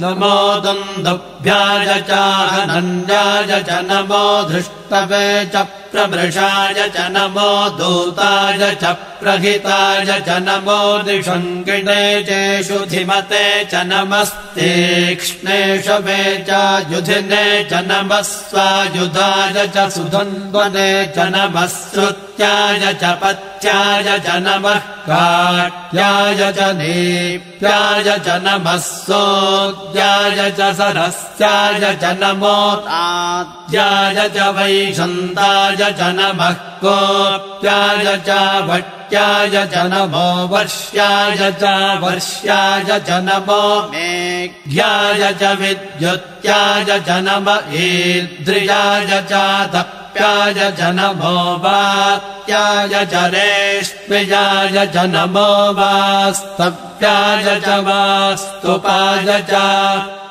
नमो दुन्दुभ्याय चाहनन्याय च नमो धृष्टवे च प्रमृषाय च नमो दूताय च प्रहिताय च नमो दिशङ्गिणे चेषु धिमते च नमस्तीक्ष्णेषवे च युधिने च नमः स्वायुधाय च सुधन्वने च नमः श्रुत्याय च पत्याय च नमः काट्याय च नीप्याय च नमः सोद्याय च सरस्याय च नमो ताद्याय च वैशन्ताय च नमः कोप्याय च भट्याय च नमो वर्ष्याय च वर्ष्याय च नमो मेघ्याय च विद्युत्याय च नम ईद्रियाय च तप्याय च नमो वात्याय च रेष्म्याय च नमो वास्तव्याय च वास्तुपाय च